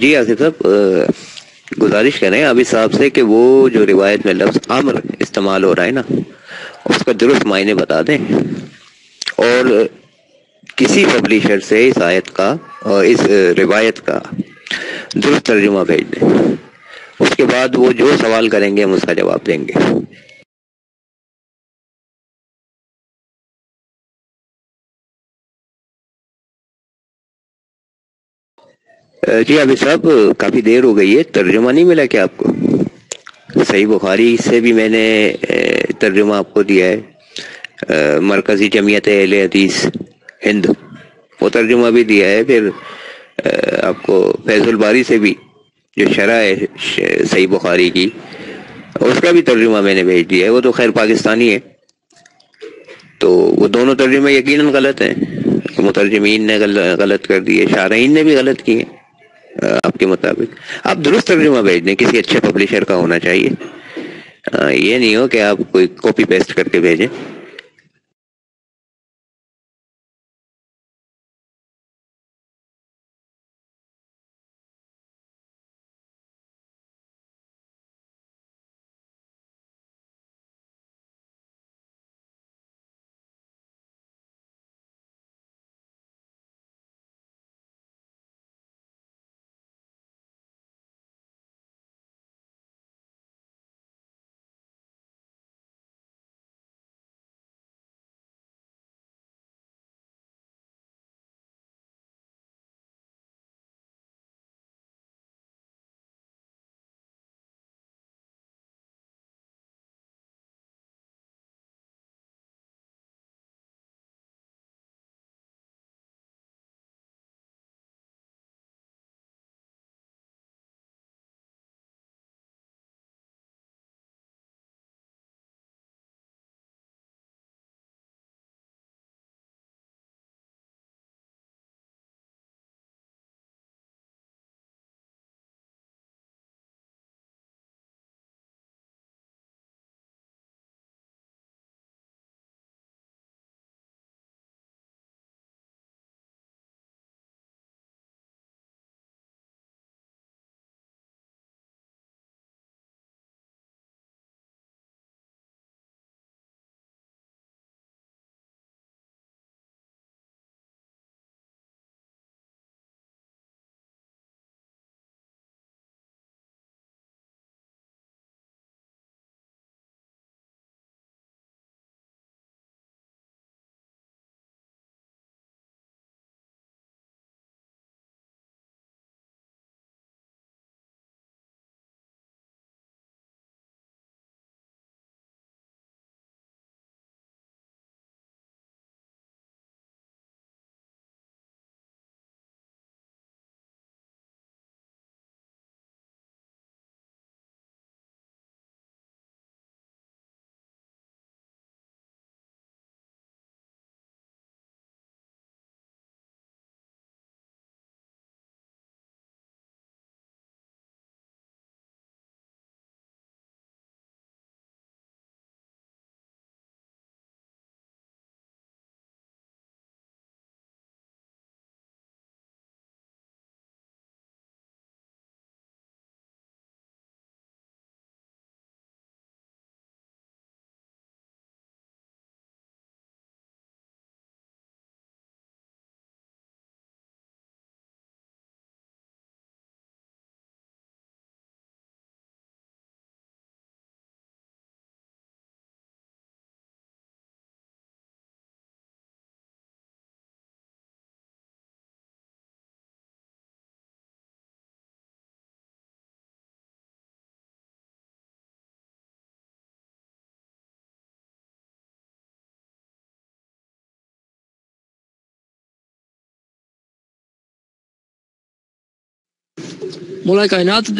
جی آصف صاحب، گزارش کریں عابد صاحب سے کہ وہ جو روایت میں لفظ امر استعمال ہو رہا ہے نا، اس کا درست معنی بتا دیں، اور کسی پبلیشر سے اس آیت کا اور اس روایت کا درست ترجمہ بھیج دیں. اس کے بعد وہ جو سوال کریں گے ہم اس کا جواب دیں گے. جی عابد صاحب، کافی دیر ہو گئی ہے، ترجمہ نہیں ملا کیا آپ کو؟ صحیح بخاری سے بھی میں نے ترجمہ آپ کو دیا ہے، مرکزی جمعیت اہل حدیث ہند وہ ترجمہ بھی دیا ہے. پھر آپ کو فیض الباری سے بھی جو شرح ہے صحیح بخاری کی، اس کا بھی ترجمہ میں نے بھیج دیا ہے. وہ تو خیر پاکستانی ہے، تو وہ دونوں ترجمے یقیناً غلط ہیں. مترجمین نے غلط کر دیے، شارحین نے بھی غلط کیے. آپ کے مطابق آپ درست ترجمہ بھیج دیں، کسی اچھے پبلیشر کا ہونا چاہیے. یہ نہیں ہو کہ آپ کوئی کاپی پیسٹ کر کے بھیجیں. مولا کائنات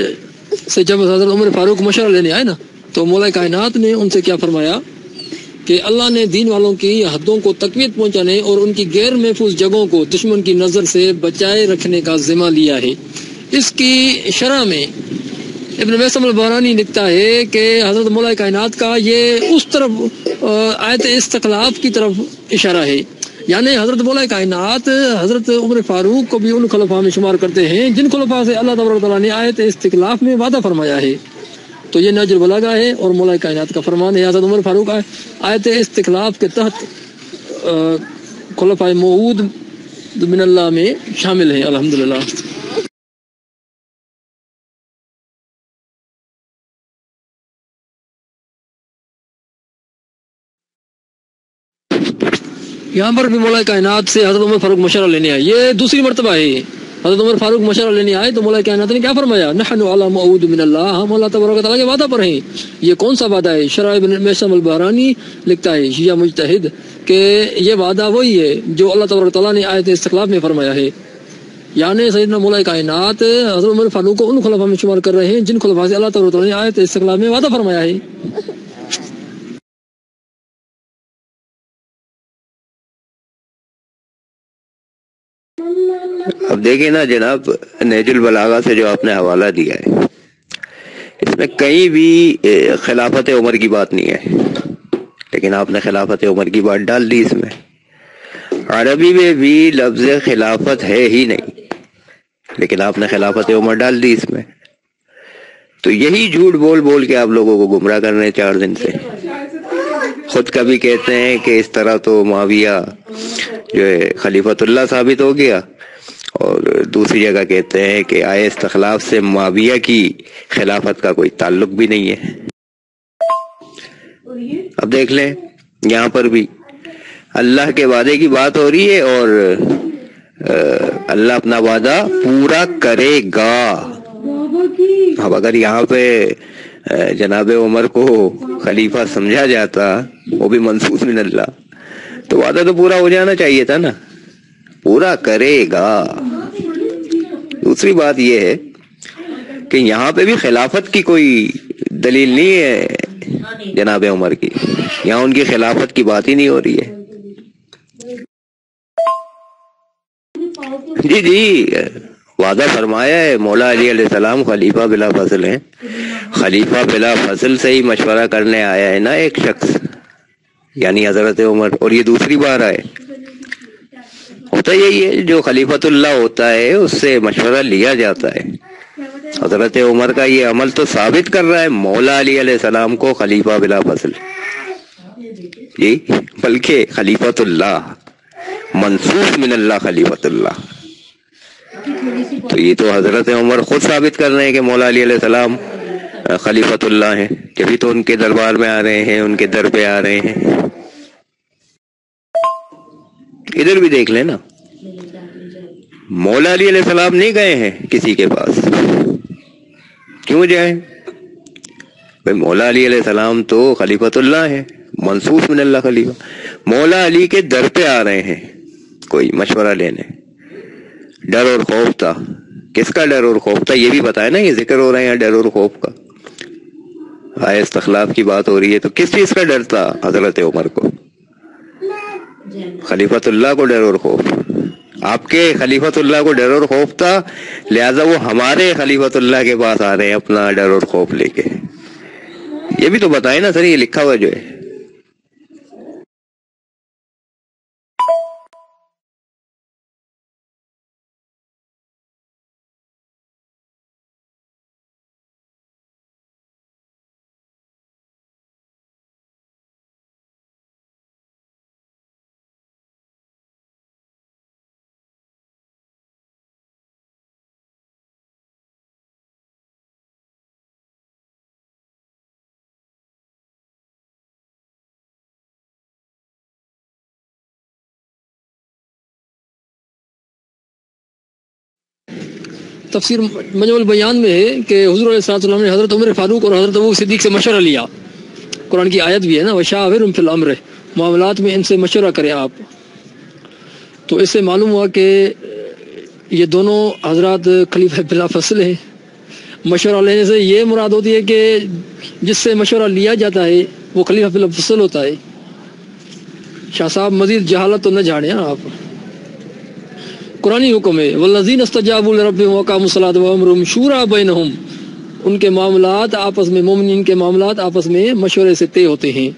سے جب حضرت عمر فاروق مشورہ لینے آئے نا، تو مولا کائنات نے ان سے کیا فرمایا کہ اللہ نے دین والوں کی حدوں کو تقویت پہنچانے اور ان کی غیر محفوظ جگہوں کو دشمن کی نظر سے بچائے رکھنے کا ذمہ لیا ہے. اس کی شرح میں ابن میثم البحرانی لکھتا ہے کہ حضرت مولا کائنات کا یہ اس طرف آیت استقلاف کی طرف اشارہ ہے، یعنی حضرت مولا کائنات حضرت عمر فاروق کو بھی ان خلفاء میں شمار کرتے ہیں جن خلفاء سے اللہ تبارک تعالیٰ نے آیت استخلاف میں وعدہ فرمایا ہے. تو یہ نہج البلاغہ ہے اور مولا کائنات کا فرمان ہے. حضرت عمر فاروق آیت استخلاف کے تحت خلفاء موعود من اللہ میں شامل ہیں. الحمدللہ. یہاں پر بھی مولا کائنات سے حضرت عمر فاروق مشورہ لینے آئے. یہ دوسری مرتبہ ہے. حضرت عمر فاروق مشورہ لینے آئے تو مولا کائنات نے کیا فرمایا؟ نحن علی موعود من اللہ، ہم اللہ تبارک تعالیٰ کے وعدہ پر ہیں. یہ کون سا وعدہ ہے؟ شرح ابن میثم البحرانی لکھتا ہے، شیعہ مجتہد، کہ یہ وعدہ وہی ہے جو اللہ تبارک تعالیٰ نے آیت استخلاف میں فرمایا ہے. یعنی سیدنا مولا کائنات حضرت عمر فاروق کو ان خلفاء میں شمار کر رہے ہیں جن خلفاء سے اللہ تبارک تعالیٰ نے آیت استخلاف میں وعدہ فرمایا ہے. اب دیکھیں نا جناب، نہج البلاغہ سے جو آپ نے حوالہ دیا ہے اس میں کہیں بھی خلافت عمر کی بات نہیں ہے، لیکن آپ نے خلافت عمر کی بات ڈال دی اس میں. عربی میں بھی لفظ خلافت ہے ہی نہیں، لیکن آپ نے خلافت عمر ڈال دی اس میں. تو یہی جھوٹ بول بول کے آپ لوگوں کو گمراہ کر رہے ہیں 4 دن سے. خود کبھی کہتے ہیں کہ اس طرح تو معاویہ جو ہے خلیفۃ اللہ ثابت ہو گیا، اور دوسری جگہ کہتے ہیں کہ آئے استخلاف سے معاویہ کی خلافت کا کوئی تعلق بھی نہیں ہے. اب دیکھ لیں یہاں پر بھی اللہ کے وعدے کی بات ہو رہی ہے اور اللہ اپنا وعدہ پورا کرے گا. اب اگر یہاں پہ جناب عمر کو خلیفہ سمجھا جاتا، وہ بھی منصوص من اللہ، تو وعدہ تو پورا ہو جانا چاہیے تھا نا. پورا کرے گا. دوسری بات یہ ہے کہ یہاں پہ بھی خلافت کی کوئی دلیل نہیں ہے جناب عمر کی. یہاں ان کی خلافت کی بات ہی نہیں ہو رہی ہے. جی وعدہ فرمایا ہے مولا علی علیہ السلام خلیفہ بلا فصل ہیں. خلیفہ بلا فصل سے ہی مشورہ کرنے آیا ہے نا ایک شخص، یعنی حضرت عمر. اور یہ دوسری بار آئے. ہوتا یہی ہے، جو خلیفۃ اللہ ہوتا ہے اس سے مشورہ لیا جاتا ہے. حضرت عمر کا یہ عمل تو ثابت کر رہا ہے مولا علی علیہ السلام کو خلیفہ بلا فصل، جی بلکہ خلیفۃ اللہ، منصوص من اللہ خلیفۃ اللہ. تو یہ تو حضرت عمر خود ثابت کر رہے ہیں کہ مولا علی علیہ السلام خلیفۃ اللہ ہیں، جبھی تو ان کے دربار میں آ رہے ہیں، ان کے در پہ آ رہے ہیں. ادھر بھی دیکھ لیں نا، مولا علی علیہ السلام نہیں گئے ہیں کسی کے پاس. کیوں جائیں؟ بھائی مولا علی علیہ السلام تو خلیفۃ اللہ ہے، منصوص من اللہ خلیفہ. مولا علی کے در پہ آ رہے ہیں کوئی مشورہ لینے. ڈر اور خوف تھا. کس کا ڈر اور خوف تھا یہ بھی بتائے نا. یہ ذکر ہو رہے ہیں ڈر اور خوف کا، آئے استخلاف کی بات ہو رہی ہے. تو کس چیز کا ڈر تھا حضرت عمر کو؟ خلیفۃ اللہ کو ڈر اور خوف. آپ کے خلیفۃ اللہ کو ڈر اور خوف تھا، لہذا وہ ہمارے خلیفۃ اللہ کے پاس آ رہے ہیں اپنا ڈر اور خوف لے کے. یہ بھی تو بتائیں نا سر، یہ لکھا ہوا جو ہے. تفسیر مجموع البیان میں ہے کہ حضور علیہ السلام نے حضرت عمر فاروق اور حضرت ابو صدیق سے مشورہ لیا. قرآن کی آیت بھی ہے نا، وشاورہم فی الامر، معاملات میں ان سے مشورہ کریں آپ. تو اس سے معلوم ہوا کہ یہ دونوں حضرات خلیفہ بلا فصل ہیں. مشورہ لینے سے یہ مراد ہوتی ہے کہ جس سے مشورہ لیا جاتا ہے وہ خلیفہ بلا فصل ہوتا ہے. شاہ صاحب مزید جہالت تو نہ جھاڑیں آپ. قرآنی حکم ہے والذین استجابوا لربہم واقاموا الصلاۃ وامرهم شورى بینہم. ان کے معاملات آپس میں، مومنین کے معاملات آپس میں مشورے سے طے ہوتے ہیں.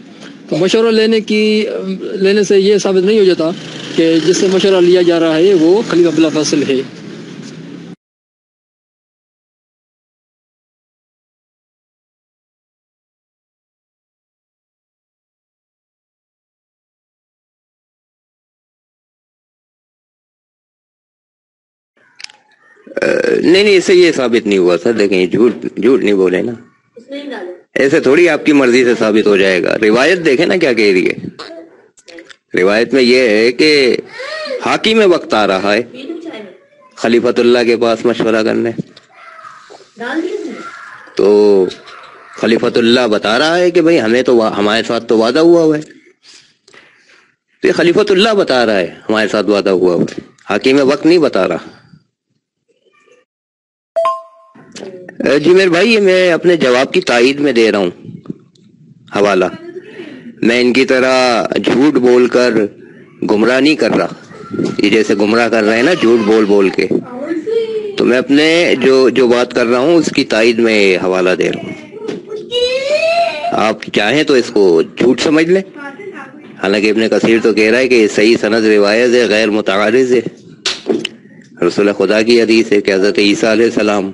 تو مشورہ لینے سے یہ ثابت نہیں ہو جاتا کہ جس سے مشورہ لیا جا رہا ہے وہ خلیفہ بلا فاصل ہے۔ نہیں اس سے یہ ثابت نہیں ہوا سر، دیکھیں جھوٹ نہیں بولے نا، ایسے تھوڑی آپ کی مرضی سے ثابت ہو جائے گا۔ روایت دیکھیں نا کیا کہہ رہی ہے، روایت میں یہ ہے کہ حاکم وقت آ رہا ہے خلیفۃ اللہ کے پاس مشورہ کرنے، تو خلیفۃ اللہ بتا رہا ہے کہ بھئی ہمیں تو ہمارے ساتھ تو وعدہ ہوا ہے، تو یہ خلیفۃ اللہ بتا رہا ہے ہمارے ساتھ وعدہ ہوا ہے، حاکم وقت نہیں بتا رہا۔ جی میرے بھائی، یہ میں اپنے جواب کی تائید میں دے رہا ہوں حوالہ، میں ان کی طرح جھوٹ بول کر گمراہ نہیں کر رہا، یہ جیسے گمراہ کر رہے ہیں نا جھوٹ بول کے، تو میں اپنے جو بات کر رہا ہوں اس کی تائید میں حوالہ دے رہا ہوں، آپ چاہیں تو اس کو جھوٹ سمجھ لیں، حالانکہ ابن کثیر تو کہہ رہا ہے کہ یہ صحیح سند روایت ہے، غیر متعارض ہے، رسول خدا کی حدیث ہے کہ حضرت عیسیٰ علیہ السلام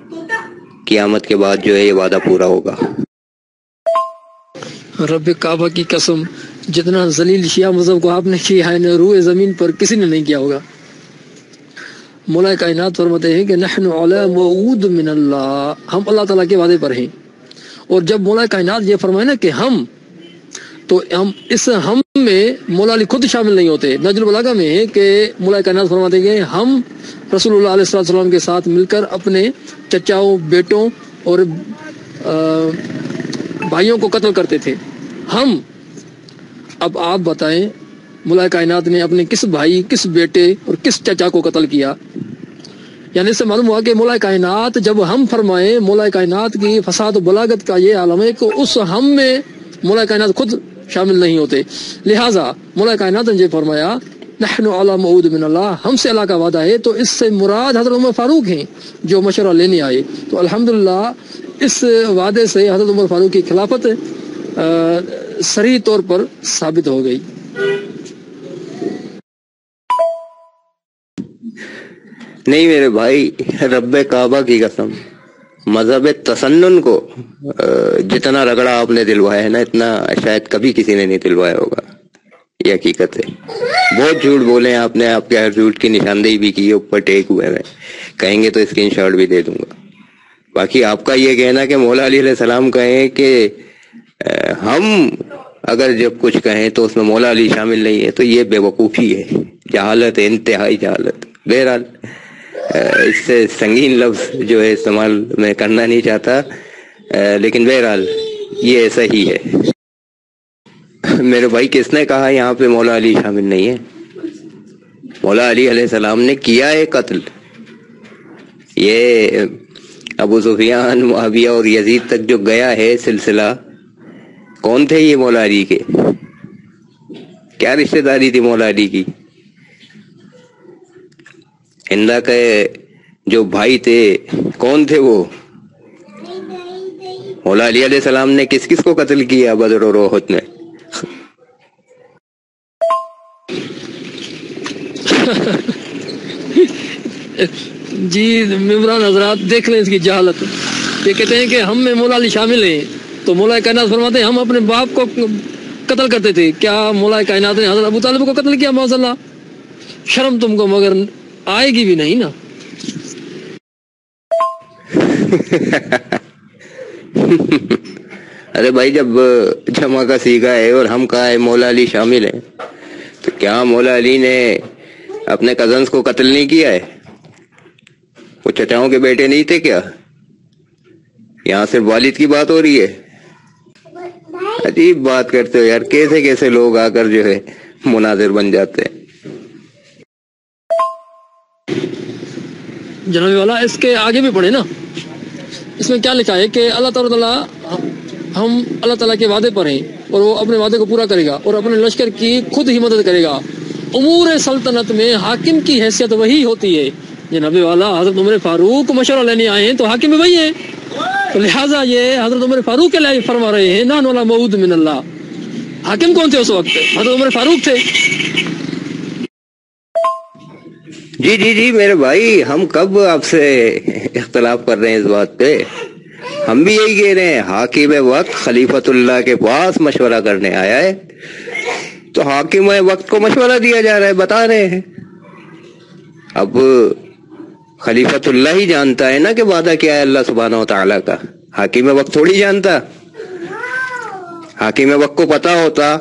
قیامت کے بعد جو ہے یہ وعدہ پورا ہوگا۔ رب کعبہ کی قسم، جتنا ذلیل شیعہ مذہب کو آپ نے کیا ہے روئے زمین پر کسی نے نہیں کیا ہوگا۔ مولا کائنات فرماتے ہیں کہ نحن علی موعود من اللہ، ہم اللہ تعالیٰ کے وعدے پر ہیں، اور جب مولا کائنات یہ فرمائے نا کہ ہم، تو ہم اس ہم میں مولا علی خود شامل نہیں ہوتے۔ نجم البلاغہ میں ہے کہ مولا کائنات فرماتے ہیں کہ ہم رسول اللہ علیہ السلام کے ساتھ مل کر اپنے چچاؤں، بیٹوں اور بھائیوں کو قتل کرتے تھے۔ ہم، اب آپ بتائیں مولا کائنات نے اپنے کس بھائی، کس بیٹے اور کس چچا کو قتل کیا؟ یعنی اس سے معلوم ہوا کہ مولا کائنات جب ہم فرمائیں، مولا کائنات کی فساد و بلاغت کا یہ عالم ہے کہ اس ہم میں مولا کائنات خود شامل نہیں ہوتے، لہٰذا مولا کائنات نے یہ فرمایا نحن علی موعود من اللہ، ہم سے اللہ کا وعدہ ہے، تو اس سے مراد حضرت عمر فاروق ہیں جو مشورہ لینے آئے۔ تو الحمدللہ اس وعدے سے حضرت عمر فاروق کی خلافت صریح طور پر ثابت ہو گئی۔ نہیں میرے بھائی، رب کعبہ کی قسم، مذہب تسنن کو جتنا رگڑا آپ نے دلوایا ہے نا، اتنا شاید کبھی کسی نے نہیں دلوایا ہوگا، یہ حقیقت ہے۔ بہت جھوٹ بولے آپ نے، آپ کے ہر جھوٹ کی نشاندہی بھی کی ہے، اوپر ٹیک ہوئے ہیں، کہیں گے تو اسکرین شاٹ بھی دے دوں گا۔ باقی آپ کا یہ کہنا کہ مولا علی علیہ السلام کہیں کہ ہم اگر جب کچھ کہیں تو اس میں مولا علی شامل نہیں ہے، تو یہ بے وقوفی ہے، جہالت ہے، انتہائی جہالت۔ بہرحال اس سے سنگین لفظ جو ہے استعمال میں کرنا نہیں چاہتا، لیکن بہرحال یہ ایسا ہی ہے۔ میرے بھائی، کس نے کہا یہاں پہ مولا علی شامل نہیں ہے؟ مولا علی علیہ السلام نے کیا ہے قتل، یہ ابو سفیان، معاویہ اور یزید تک جو گیا ہے سلسلہ، کون تھے یہ مولا علی کے؟ کیا رشتہ داری تھی مولا علی کی؟ ہندا کے جو بھائی تھے کون تھے وہ؟ مولا علی علیہ السلام نے کس کس کو قتل کیا بدر اور احد میں؟ جی ممبران حضرات دیکھ لیں اس کی جہالت، یہ کہتے ہیں کہ ہم میں مولا علی شامل ہیں، تو مولا کائنات فرماتے ہیں ہم اپنے باپ کو قتل کرتے تھے۔ کیا مولا کائنات نے حضرت ابو طالب کو قتل کیا؟ معاذ اللہ، شرم تم کو مگر آئے گی بھی نہیں نا۔ ارے بھائی، جب جمع کا سیگا ہے اور ہم کہا ہے مولا علی شامل ہیں، تو کیا مولا علی نے اپنے کزنز کو قتل نہیں کیا ہے؟ وہ چچاؤں کے بیٹے نہیں تھے کیا؟ یہاں صرف والد کی بات ہو رہی ہے؟ عجیب بات کرتے ہو یار، کیسے کیسے لوگ آ کر جو ہے مناظر بن جاتے ہیں۔ جناب والا اس کے آگے بھی پڑھے نا، اس میں کیا لکھا ہے کہ اللہ تعالیٰ، ہم اللہ تعالیٰ کے وعدے پر ہیں اور وہ اپنے وعدے کو پورا کرے گا اور اپنے لشکر کی خود ہی مدد کرے گا۔ امور سلطنت میں حاکم کی حیثیت وہی ہوتی ہے۔ جناب والا حضرت عمر فاروق مشورہ لینے آئے ہیں تو حاکم بھی وہی ہیں، تو لہٰذا یہ حضرت عمر فاروق کے لیے فرما رہے ہیں نحن علی موعود من اللہ۔ حاکم کون تھے اس وقت؟ حضرت عمر فاروق تھے۔ جی میرے بھائی، ہم کب آپ سے اختلاف کر رہے ہیں اس بات پہ؟ ہم بھی یہی کہہ رہے ہیں، حاکم وقت خلیفۃ اللہ کے پاس مشورہ کرنے آیا ہے، تو حاکم وقت کو مشورہ دیا جا رہا ہے، بتا رہے ہیں۔ اب خلیفۃ اللہ ہی جانتا ہے نا کہ وعدہ کیا ہے اللہ سبحانہ و تعالیٰ کا، حاکم وقت تھوڑی جانتا۔ حاکم وقت کو پتا ہوتا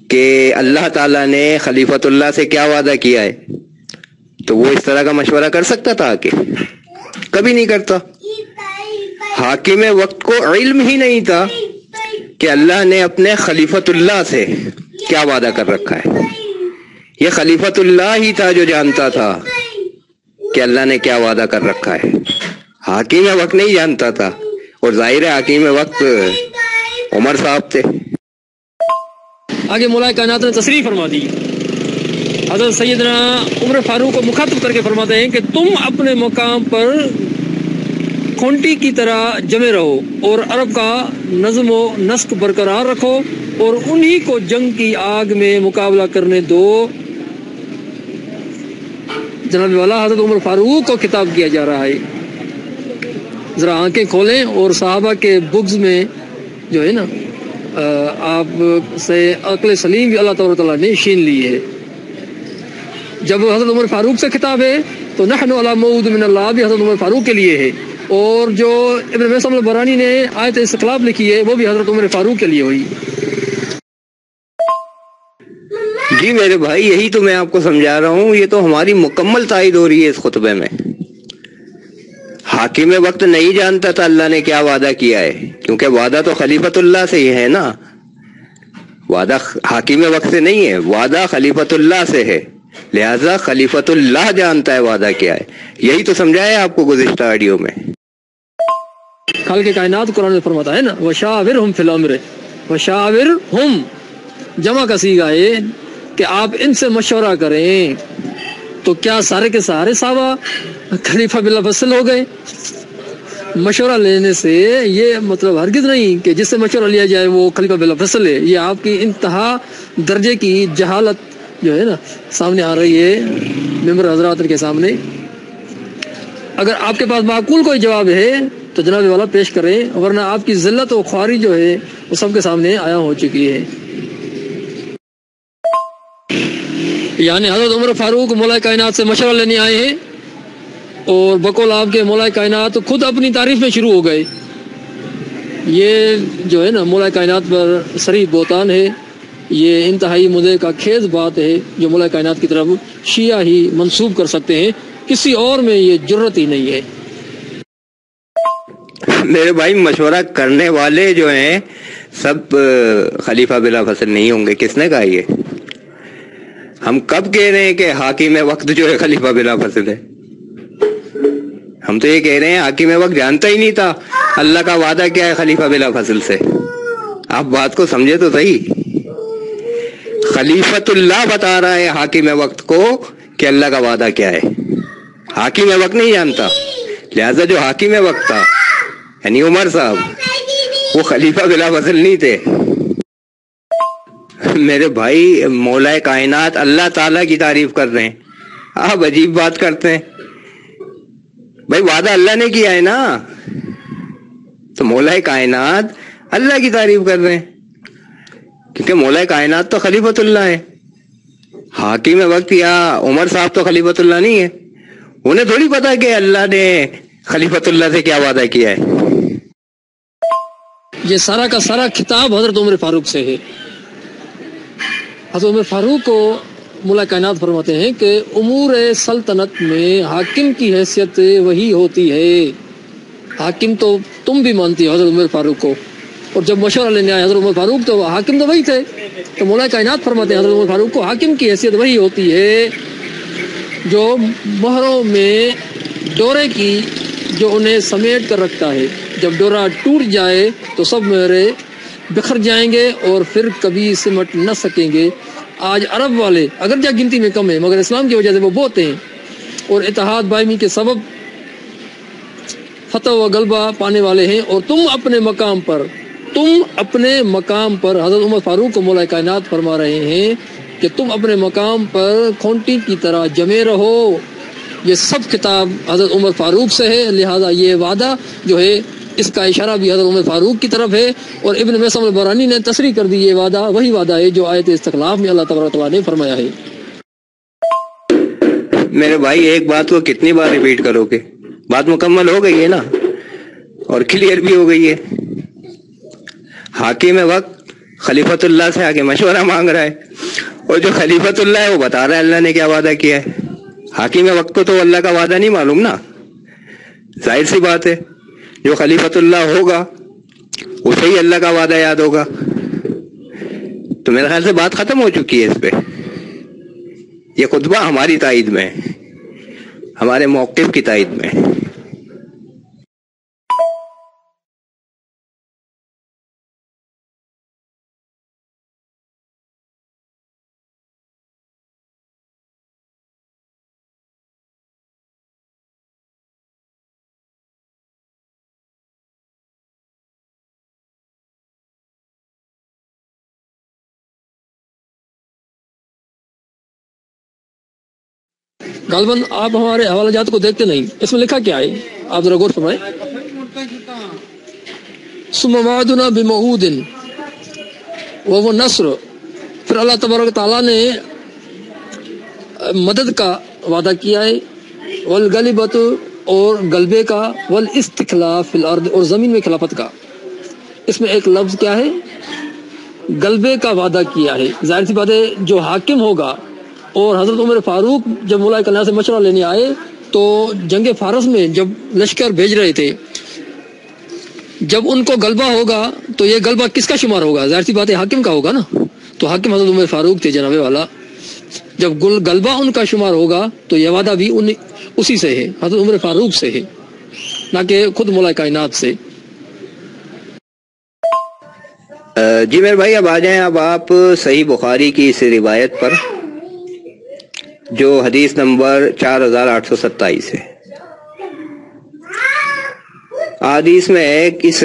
کہ اللہ تعالیٰ نے خلیفۃ اللہ سے کیا وعدہ کیا ہے، تو وہ اس طرح کا مشورہ کر سکتا تھا کہ کبھی نہیں کرتا۔ حاکم وقت کو علم ہی نہیں تھا کہ اللہ نے اپنے خلیفۃ اللہ سے کیا وعدہ کر رکھا ہے۔ یہ خلیفۃ اللہ ہی تھا جو جانتا تھا کہ اللہ نے کیا وعدہ کر رکھا ہے، حاکم وقت نہیں جانتا تھا۔ اور ظاہر ہے حاکم وقت عمر صاحب تھے۔ آگے مولا کائنات نے تصریح فرما دی، حضرت سیدنا عمر فاروق کو مخاطب کر کے فرماتے ہیں کہ تم اپنے مقام پر کھونٹی کی طرح جمے رہو اور عرب کا نظم و نسق برقرار رکھو اور انہی کو جنگ کی آگ میں مقابلہ کرنے دو۔ جناب والا حضرت عمر فاروق کو خطاب کیا جا رہا ہے۔ ذرا آنکھیں کھولیں اور صحابہ کے بغض میں جو ہے نا آپ سے عقل سلیم بھی اللہ تعالیٰ نے چھین لی ہے۔ جب حضرت عمر فاروق سے خطاب ہے تو نحن علی موعود من اللہ بھی حضرت عمر فاروق کے لیے ہے، اور جو ابن میثم البرانی نے آیت استقلاب لکھی ہے وہ بھی حضرت عمر فاروق کے لیے ہوئی۔ جی میرے بھائی، یہی تو میں آپ کو سمجھا رہا ہوں، یہ تو ہماری مکمل تائید ہو رہی ہے اس خطبے میں۔ حاکم وقت نہیں جانتا تھا اللہ نے کیا وعدہ کیا ہے، کیونکہ وعدہ تو خلیفۃ اللہ سے ہی ہے نا، وعدہ حاکم وقت سے نہیں ہے، وعدہ خلیفۃ اللہ سے ہے، لہذا خلیفۃ اللہ جانتا ہے وعدہ کیا ہے۔ یہی تو سمجھایا آپ کو گزشتہ آڈیو میں۔ خالق کائنات قرآن میں فرماتا ہے نا وشاورہم فی الامر، وشاورہم جمع کا صیغہ ہے کہ آپ ان سے مشورہ کریں۔ تو کیا سارے کے سارے صحابہ خلیفہ بلا فصل ہو گئے؟ مشورہ لینے سے یہ مطلب ہرگز نہیں کہ جس سے مشورہ لیا جائے وہ خلیفہ بلا فصل ہے۔ یہ آپ کی انتہا درجے کی جہالت جو ہے نا سامنے آ رہی ہے ممبر حضرات کے سامنے۔ اگر آپ کے پاس معقول کوئی جواب ہے تو جناب والا پیش کریں، ورنہ آپ کی ذلت و خواری جو ہے وہ سب کے سامنے آیا ہو چکی ہے۔ یعنی حضرت عمر فاروق مولا کائنات سے مشورہ لینے آئے ہیں، اور بقول آپ کے مولا کائنات خود اپنی تعریف میں شروع ہو گئے۔ یہ جو ہے نا مولا کائنات پر صریح بہتان ہے، یہ انتہائی مدعے کا خیز بات ہے جو مولا کائنات کی طرف شیعہ ہی منسوب کر سکتے ہیں، کسی اور میں یہ جرت ہی نہیں ہے۔ میرے بھائی، مشورہ کرنے والے جو ہیں سب خلیفہ بلا فصل نہیں ہوں گے، کس نے کہا یہ؟ ہم کب کہہ رہے ہیں کہ حاکم وقت جو ہے خلیفہ بلا فصل ہے؟ ہم تو یہ کہہ رہے ہیں حاکم وقت جانتا ہی نہیں تھا اللہ کا وعدہ کیا ہے خلیفہ بلا فصل سے۔ آپ بات کو سمجھے تو صحیح، خلیفۃ اللہ بتا رہا ہے حاکم وقت کو کہ اللہ کا وعدہ کیا ہے، حاکم وقت نہیں جانتا۔ لہذا جو حاکم وقت تھا یعنی عمر صاحب، وہ خلیفہ بلا فصل نہیں تھے۔ میرے بھائی، مولا کائنات اللہ تعالیٰ کی تعریف کر رہے ہیں، آپ عجیب بات کرتے ہیں۔ بھائی وعدہ اللہ نے کیا ہے نا، تو مولا کائنات اللہ کی تعریف کر رہے ہیں، کیونکہ مولا کائنات تو خلیفۃ اللہ ہے۔ حاکم وقت یا عمر صاحب تو خلیفۃ اللہ نہیں ہے، انہیں تھوڑی پتا کہ اللہ نے خلیفۃ اللہ سے کیا وعدہ کیا ہے۔ یہ سارا کا سارا خطاب حضرت عمر فاروق سے ہے۔ حضرت عمر فاروق کو مولا کائنات فرماتے ہیں کہ امور سلطنت میں حاکم کی حیثیت وہی ہوتی ہے۔ حاکم تو تم بھی مانتی ہو حضرت عمر فاروق کو، اور جب مشورہ لینے آئے حضرت عمر فاروق تو حاکم تو وہی تھے، تو مولا کائنات فرماتے ہیں حضرت عمر فاروق کو حاکم کی حیثیت وہی ہوتی ہے جو مہروں میں ڈورے کی جو انہیں سمیٹ کر رکھتا ہے، جب ڈورا ٹوٹ جائے تو سب مہرے بکھر جائیں گے اور پھر کبھی سمٹ نہ سکیں گے۔ آج عرب والے اگرچہ گنتی میں کم ہیں مگر اسلام کی وجہ سے وہ بہت ہیں، اور اتحاد باہمی کے سبب فتح و غلبہ پانے والے ہیں، اور تم اپنے مقام پر حضرت عمر فاروق کو مولا کائنات فرما رہے ہیں کہ تم اپنے مقام پر کھونٹی کی طرح جمے رہو یہ سب خطاب حضرت عمر فاروق سے ہے، لہذا یہ وعدہ جو ہے اس کا اشارہ بھی حضرت عمر فاروق کی طرف ہے، اور ابن میثم البرانی نے تصریح کر دی یہ وعدہ وہی وعدہ ہے جو آیت استخلاف میں اللہ تبارک و تعالیٰ نے فرمایا ہے۔ میرے بھائی ایک بات کو کتنی بار ریپیٹ کرو گے؟ بات مکمل ہو گئی ہے نا، اور کلیئر بھی ہو گئی ہے۔ حاکم وقت خلیفۃ اللہ سے آگے مشورہ مانگ رہا ہے، اور جو خلیفۃ اللہ ہے وہ بتا رہا ہے اللہ نے کیا وعدہ کیا ہے۔ حاکم وقت کو تو اللہ کا وعدہ نہیں معلوم نا، ظاہر سی بات ہے، جو خلیفۃ اللہ ہوگا اسے ہی اللہ کا وعدہ یاد ہوگا۔ تو میرے خیال سے بات ختم ہو چکی ہے اس پہ۔ یہ خطبہ ہماری تائید میں ہے، ہمارے موقف کی تائید میں ہے۔ غالباً آپ ہمارے حوالہ جات کو دیکھتے نہیں، اس میں لکھا کیا ہے آپ ذرا غور فرمائیں۔ ثم وعدنا بموعود وہ نصر، پھر اللہ تبارک تعالیٰ نے مدد کا وعدہ کیا ہے، والغلبۃ اور غلبے کا، والاستخلاف فی الارض اور زمین میں خلافت کا۔ اس میں ایک لفظ کیا ہے؟ غلبے کا وعدہ کیا ہے۔ ظاہر سی بات ہے جو حاکم ہوگا، اور حضرت عمر فاروق جب مولا کائنات سے مشورہ لینے آئے تو جنگ فارس میں جب لشکر بھیج رہے تھے، جب ان کو غلبہ ہوگا تو یہ غلبہ کس کا شمار ہوگا؟ ظاہر سی بات ہے حاکم کا ہوگا نا۔ تو حاکم حضرت عمر فاروق تھے جناب والا، جب غلبہ ان کا شمار ہوگا تو یہ وعدہ بھی اسی سے ہے، حضرت عمر فاروق سے ہے، نہ کہ خود مولا کائنات سے۔ جی میرے بھائی اب آ جائیں اب آپ صحیح بخاری کی اس روایت پر جو حدیث نمبر 4827 ہے۔ حدیث میں ہے اس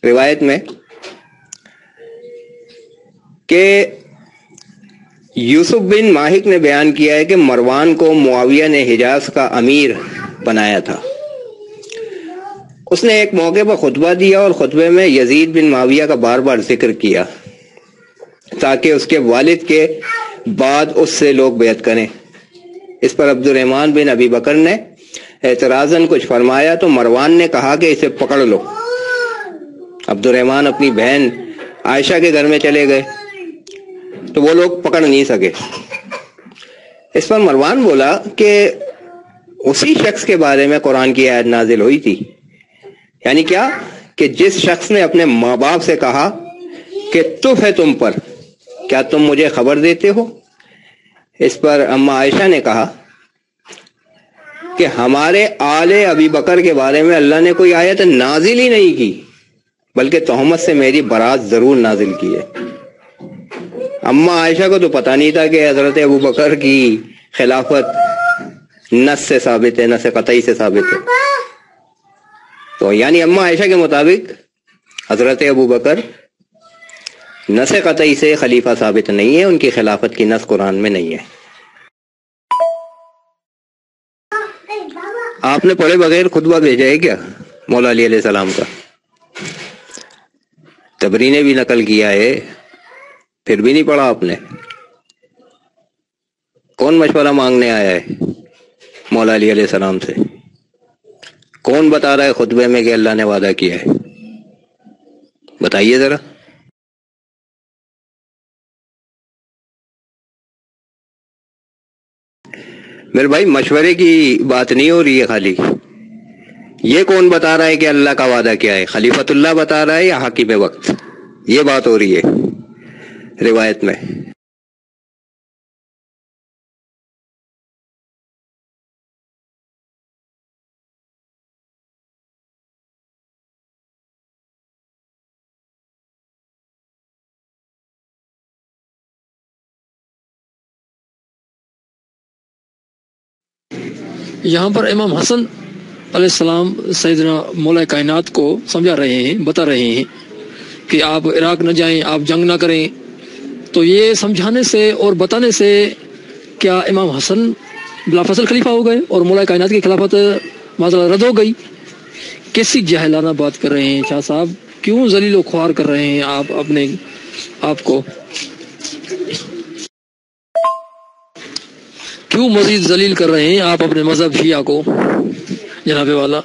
روایت میں کہ یوسف بن ماہک نے بیان کیا ہے کہ مروان کو معاویہ نے حجاز کا امیر بنایا تھا۔ اس نے ایک موقع پر خطبہ دیا اور خطبے میں یزید بن معاویہ کا بار بار ذکر کیا تاکہ اس کے والد کے بعد اس سے لوگ بیعت کریں۔ اس پر عبد الرحمن بن ابی بکر نے اعتراضاً کچھ فرمایا تو مروان نے کہا کہ اسے پکڑ لو۔ عبد الرحمن اپنی بہن عائشہ کے گھر میں چلے گئے تو وہ لوگ پکڑ نہیں سکے۔ اس پر مروان بولا کہ اسی شخص کے بارے میں قرآن کی آیت نازل ہوئی تھی، یعنی کیا کہ جس شخص نے اپنے ماں باپ سے کہا کہ تف ہے تم پر، کیا تم مجھے خبر دیتے ہو؟ اس پر اما عائشہ نے کہا کہ ہمارے آل ابی بکر کے بارے میں اللہ نے کوئی آیت نازل ہی نہیں کی، بلکہ تہمت سے میری برات ضرور نازل کی ہے۔ اما عائشہ کو تو پتہ نہیں تھا کہ حضرت ابو بکر کی خلافت نص سے ثابت ہے، نص قطعی سے ثابت ہے۔ تو یعنی اما عائشہ کے مطابق حضرت ابو بکر نص قطعی سے خلیفہ ثابت نہیں ہے، ان کی خلافت کی نص قرآن میں نہیں ہے۔ آپ نے پڑھے بغیر خطبہ بھیجا ہے کیا مولا علی علیہ السلام کا؟ تبری نے بھی نقل کیا ہے، پھر بھی نہیں پڑھا آپ نے؟ کون مشورہ مانگنے آیا ہے مولا علی علیہ السلام سے؟ کون بتا رہا ہے خطبے میں کہ اللہ نے وعدہ کیا ہے؟ بتائیے ذرا۔ میرے بھائی مشورے کی بات نہیں ہو رہی ہے، خالی یہ کون بتا رہا ہے کہ اللہ کا وعدہ کیا ہے؟ خلیفۃ اللہ بتا رہا ہے یا حاکم وقت؟ یہ بات ہو رہی ہے روایت میں۔ یہاں پر امام حسن علیہ السلام سیدنا مولا کائنات کو سمجھا رہے ہیں، بتا رہے ہیں کہ آپ عراق نہ جائیں، آپ جنگ نہ کریں۔ تو یہ سمجھانے سے اور بتانے سے کیا امام حسن بلافاصل خلیفہ ہو گئے اور مولا کائنات کی خلافت معذرت رد ہو گئی. کیسی جاہلانہ بات کر رہے ہیں شاہ صاحب, کیوں ذلیل و خوار کر رہے ہیں آپ اپنے آپ کو, کیوں مزید ذلیل کر رہے ہیں آپ اپنے مذہب شیعہ کو؟ جناب والا,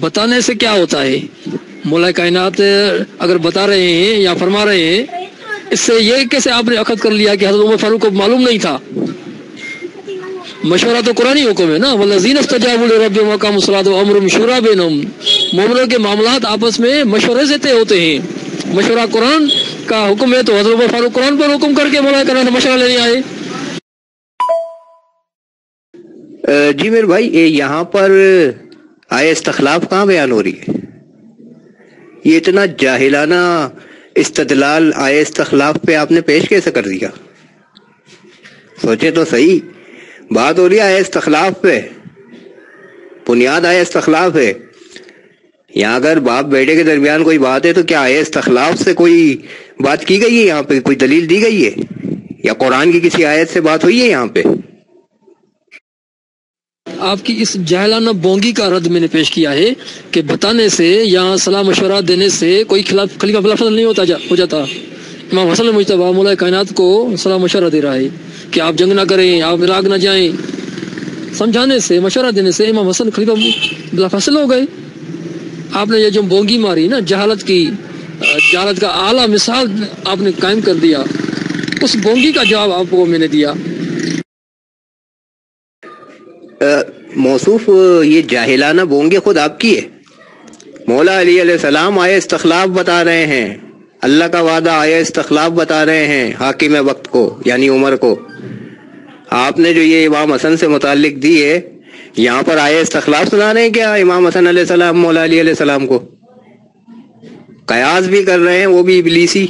بتانے سے کیا ہوتا ہے؟ مولا کائنات اگر بتا رہے ہیں یا فرما رہے ہیں, اس سے یہ کیسے آپ نے اخذ کر لیا کہ حضرت عمر فاروق کو معلوم نہیں تھا؟ مشورہ تو قرآنی حکم ہے نا, والذین استجابوا لربهم واقاموا الصلاۃ وامرهم شورى بینہم. مومنوں کے معاملات آپس میں مشورے سے طے ہوتے ہیں. مشورہ قرآن کا حکم ہے, تو حضرت عمر فاروق قرآن پر حکم کر کے مولا کائنات سے مشورہ لینے آئے. جی میرے بھائی, یہاں پر آئے استخلاف کہاں بیان ہو رہی ہے؟ یہ اتنا جاہلانہ استدلال آئے استخلاف پہ آپ نے پیش کیسے کر دیا؟ سوچے تو صحیح, بات ہو رہی ہے آئے استخلاف پہ, بنیاد آئے استخلاف ہے. یہاں اگر باپ بیٹے کے درمیان کوئی بات ہے تو کیا آئے استخلاف سے کوئی بات کی گئی ہے؟ یہاں پہ کوئی دلیل دی گئی ہے یا قرآن کی کسی آیت سے بات ہوئی ہے یہاں پہ؟ آپ کی اس جاہلانہ بونگی کا رد میں نے پیش کیا ہے کہ بتانے سے یا صلاح مشورہ دینے سے کوئی خلیفہ بلا فضل نہیں ہو جاتا. امام حسن مجتبیٰ مولا کائنات کو صلاح مشورہ دے رہا ہے کہ آپ جنگ نہ کریں, آپ عراق نہ جائیں. سمجھانے سے, مشورہ دینے سے امام حسن خلیفہ بلا فصل ہو گئے. آپ نے یہ جو بونگی ماری نا, جہالت کا اعلیٰ مثال آپ نے قائم کر دیا, اس بونگی کا جواب آپ کو میں نے دیا. موصوف یہ جاہلانہ بونگے خود آپ کی ہے. مولا علی علیہ السلام آئے استخلاف بتا رہے ہیں, اللہ کا وعدہ آئے استخلاف بتا رہے ہیں حاکم وقت کو یعنی عمر کو. آپ نے جو یہ امام حسن سے متعلق دی ہے, یہاں پر آئے استخلاف سنا رہے ہیں کیا امام حسن علیہ السلام مولا علی علیہ السلام کو؟ قیاس بھی کر رہے ہیں, وہ بھی ابلیسی.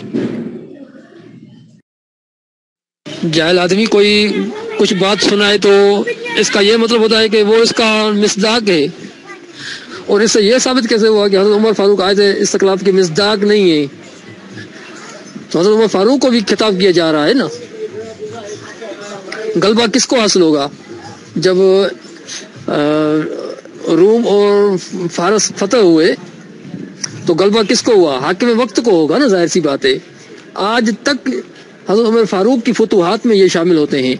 جاہل آدمی کوئی کچھ بات سنائے تو اس کا یہ مطلب ہوتا ہے کہ وہ اس کا مصداق ہے, اور اس سے یہ ثابت کیسے ہوا کہ حضرت عمر فاروق آئے تھے استخلاف کے مصداق نہیں ہے؟ تو حضرت عمر فاروق کو بھی خطاب کیا جا رہا ہے نا. غلبہ کس کو حاصل ہوگا جب روم اور فارس فتح ہوئے؟ تو غلبہ کس کو ہوا؟ حاکم وقت کو ہوگا نا, ظاہر سی بات ہے. آج تک حضرت عمر فاروق کی فتوحات میں یہ شامل ہوتے ہیں,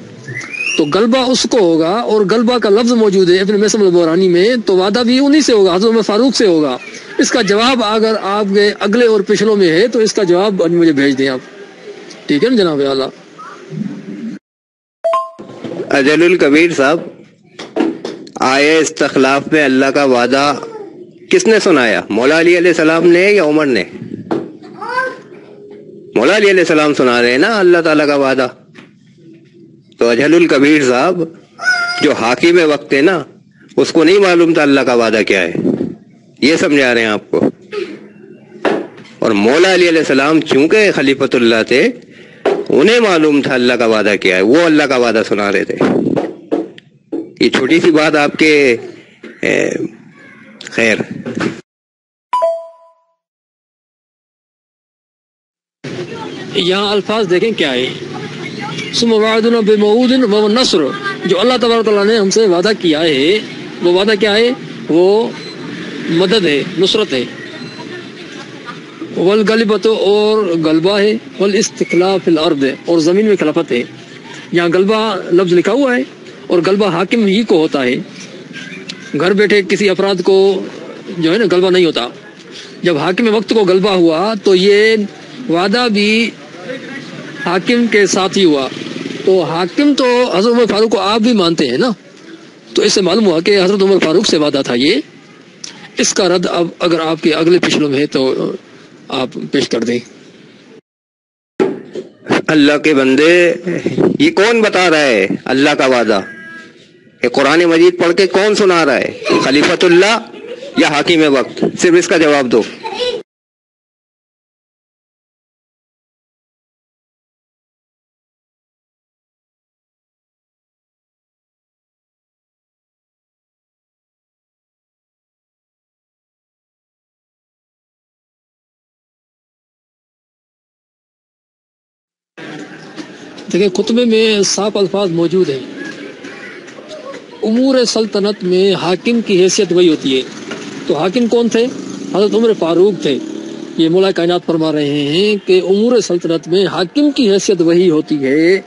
تو غلبہ اس کو ہوگا. اور غلبہ کا لفظ موجود ہے ابن مسلم البورانی میں, تو وعدہ بھی انہی سے ہوگا, حضرت عمر فاروق سے ہوگا. اس کا جواب اگر آپ کے اگلے اور پچھلوں میں ہے تو اس کا جواب مجھے بھیج دیں آپ, ٹھیک ہے نا جناب اعلیٰ؟ اجل الکبیر صاحب, آئے استخلاف میں اللہ کا وعدہ کس نے سنایا, مولا علی علیہ السلام نے یا عمر نے؟ مولا علی علیہ السلام سنا رہے ہیں نا اللہ تعالیٰ کا وعدہ. تو اجل الکبیر صاحب جو حاکم وقت ہے نا, اس کو نہیں معلوم تھا اللہ کا وعدہ کیا ہے, یہ سمجھا رہے ہیں آپ کو. اور مولا علی علیہ السلام چونکہ خلیفۃ اللہ تھے, انہیں معلوم تھا اللہ کا وعدہ کیا ہے, وہ اللہ کا وعدہ سنا رہے تھے. یہ چھوٹی سی بات آپ کے خیر. یہاں الفاظ دیکھیں کیا ہے, ثم وعدنا بموعود والنصر, جو اللہ تبارک تعالیٰ نے ہم سے وعدہ کیا ہے, وہ وعدہ کیا ہے؟ وہ مدد ہے, نصرت ہے. والغلبۃ, اور غلبہ ہے. والاستخلاف فی الارض, اور زمین میں خلافت ہے. یہاں غلبہ لفظ لکھا ہوا ہے, اور غلبہ حاکم ہی کو ہوتا ہے. گھر بیٹھے کسی افراد کو جو ہے نا غلبہ نہیں ہوتا. جب حاکم وقت کو غلبہ ہوا تو یہ وعدہ بھی حاکم کے ساتھ ہی ہوا. تو حاکم تو حضرت عمر فاروق کو آپ بھی مانتے ہیں نا, تو اس سے معلوم ہوا کہ حضرت عمر فاروق سے وعدہ تھا یہ. اس کا رد اب اگر آپ کے اگلے پچھلوں میں ہے تو آپ پیش کر دیں. اللہ کے بندے, یہ کون بتا رہا ہے اللہ کا وعدہ؟ یہ قرآن مجید پڑھ کے کون سنا رہا ہے, خلیفۃ اللہ یا حاکم وقت؟ صرف اس کا جواب دو. دیکھیں خطبے میں صاف الفاظ موجود ہیں امور سلطنت میں حاکم کی حیثیت وہی ہوتی ہے. تو حاکم کون تھے؟ حضرت عمر فاروق تھے. یہ مولا کائنات فرما رہے ہیں کہ امور سلطنت میں حاکم کی حیثیت وہی ہوتی ہے.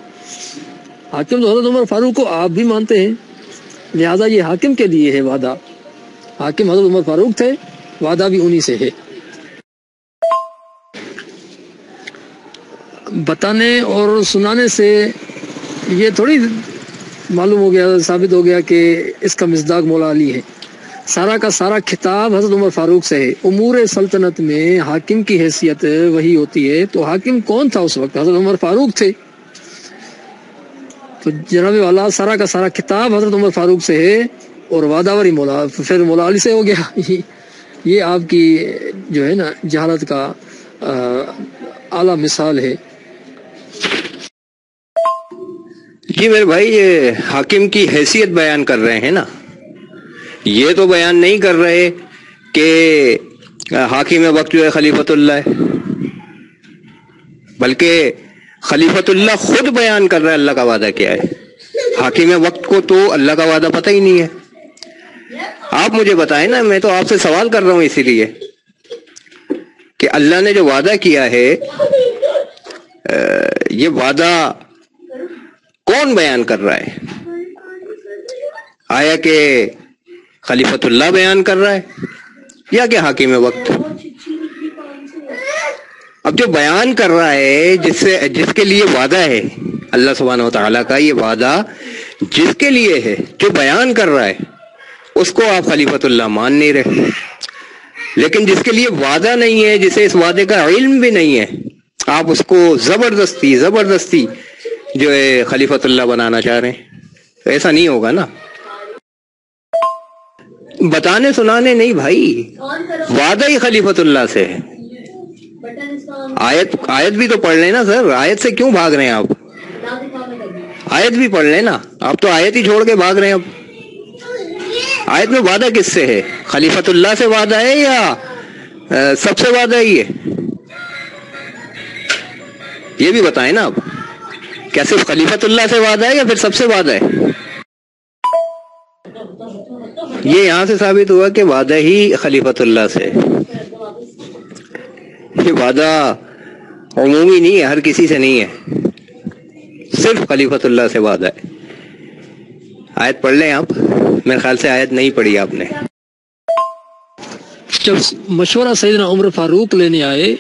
حاکم تو حضرت عمر فاروق کو آپ بھی مانتے ہیں، لہذا یہ حاکم کے لیے ہے وعدہ. حاکم حضرت عمر فاروق تھے، وعدہ بھی انہی سے ہے. بتانے اور سنانے سے یہ تھوڑی معلوم ہو گیا، ثابت ہو گیا کہ اس کا مصداق مولا علی ہے. سارا کا سارا خطاب حضرت عمر فاروق سے ہے. امور سلطنت میں حاکم کی حیثیت وہی ہوتی ہے. تو حاکم کون تھا اس وقت؟ حضرت عمر فاروق تھے. تو جناب والا سارا کا سارا خطاب حضرت عمر فاروق سے ہے اور وعدہ وری مولا پھر مولا علی سے ہو گیا. یہ آپ کی جو ہے نا جہالت کا اعلیٰ مثال ہے. جی میرے بھائی، یہ حاکم کی حیثیت بیان کر رہے ہیں نا، یہ تو بیان نہیں کر رہے کہ حاکم وقت جو ہے خلیفۃ اللہ ہے، بلکہ خلیفۃ اللہ خود بیان کر رہا ہے اللہ کا وعدہ کیا ہے. حاکم وقت کو تو اللہ کا وعدہ پتہ ہی نہیں ہے. آپ مجھے بتائیں نا، میں تو آپ سے سوال کر رہا ہوں اسی لیے کہ اللہ نے جو وعدہ کیا ہے یہ وعدہ کون بیان کر رہا ہے؟ آیا کہ خلیفۃ اللہ بیان کر رہا ہے یا کہ حاکم وقت؟ اب جو بیان کر رہا ہے جس کے لیے وعدہ ہے اللہ سبحانہ و تعالیٰ کا، یہ وعدہ جس کے لیے ہے، جو بیان کر رہا ہے، اس کو آپ خلیفۃ اللہ مان نہیں رہے. لیکن جس کے لیے وعدہ نہیں ہے، جسے اس وعدے کا علم بھی نہیں ہے، آپ اس کو زبردستی جو ہے خلیفۃ اللہ بنانا چاہ رہے ہیں. تو ایسا نہیں ہوگا نا. بتانے سنانے نہیں بھائی، وعدہ ہی خلیفۃ اللہ سے ہے. آیت بھی تو پڑھ لیں نا سر. آیت سے کیوں بھاگ رہے ہیں آپ؟ آیت بھی پڑھ لیں نا. آپ تو آیت ہی چھوڑ کے بھاگ رہے ہیں. اب آیت میں وعدہ کس سے ہے؟ خلیفۃ اللہ سے وعدہ ہے یا سب سے وعدہ ہی ہے؟ یہ بھی بتائیں نا. آپ کیا صرف خلیفۃ اللہ سے وعدہ ہے یا پھر سب سے وعدہ ہے؟ یہ یہاں سے ثابت ہوا کہ وعدہ ہی خلیفۃ اللہ سے. یہ وعدہ عمومی نہیں ہے، ہر کسی سے نہیں ہے، صرف خلیفۃ اللہ سے وعدہ ہے. آیت پڑھ لیں آپ. میرے خیال سے آیت نہیں پڑھی آپ نے. جب مشورہ سیدنا عمر فاروق لینے آئے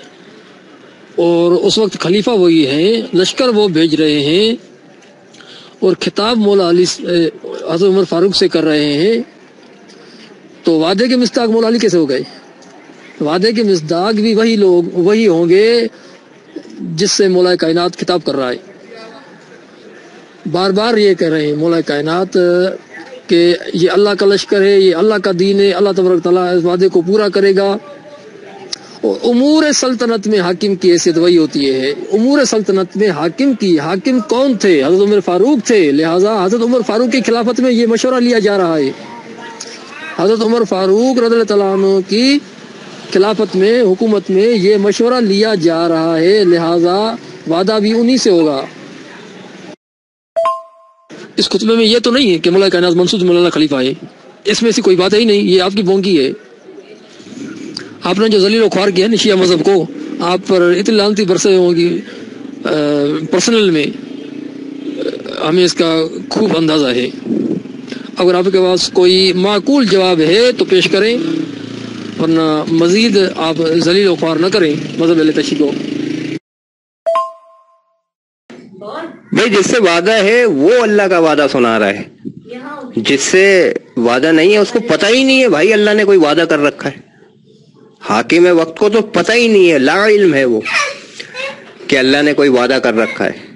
اور اس وقت خلیفہ وہی ہیں، لشکر وہ بھیج رہے ہیں اور خطاب مولا علی حضرت عمر فاروق سے کر رہے ہیں، تو وعدے کے مصداق مولا علی کیسے ہو گئے؟ وعدے کے مصداق بھی وہی ہوں گے جس سے مولا کائنات خطاب کر رہا ہے. بار بار یہ کہہ رہے ہیں مولا کائنات کہ یہ اللہ کا لشکر ہے، یہ اللہ کا دین ہے، اللہ تبارک تعالیٰ اس وعدے کو پورا کرے گا. اور امور سلطنت میں حاکم کی حیثیت وہی ہوتی ہے. امور سلطنت میں حاکم کون تھے؟ حضرت عمر فاروق تھے. لہٰذا حضرت عمر فاروق کی خلافت میں یہ مشورہ لیا جا رہا ہے. حضرت عمر فاروق رضی اللہ تعالیٰ عنہ کی خلافت میں، حکومت میں یہ مشورہ لیا جا رہا ہے، لہٰذا وعدہ بھی انہی سے ہوگا. اس خطبے میں یہ تو نہیں ہے کہ مولا کائنات منصور مولانا خلیفہ ہے، اس میں ایسی کوئی بات ہی نہیں. یہ آپ کی بونکی ہے. آپ نے جو ذلیل و خوار کیا ہے شیعہ مذہب کو، آپ پر اتنی لعنتی برسے ہوں گی پرسنل میں، ہمیں اس کا خوب اندازہ ہے. اگر آپ کے پاس کوئی معقول جواب ہے تو پیش کریں، ورنہ مزید آپ ذلیل و خوار نہ کریں مذہب اہل تشیع کو. بھائی جس سے وعدہ ہے وہ اللہ کا وعدہ سنا رہا ہے. جس سے وعدہ نہیں ہے اس کو پتہ ہی نہیں ہے بھائی اللہ نے کوئی وعدہ کر رکھا ہے. حاکم وقت کو تو پتہ ہی نہیں ہے، لا علم ہے وہ کہ اللہ نے کوئی وعدہ کر رکھا ہے.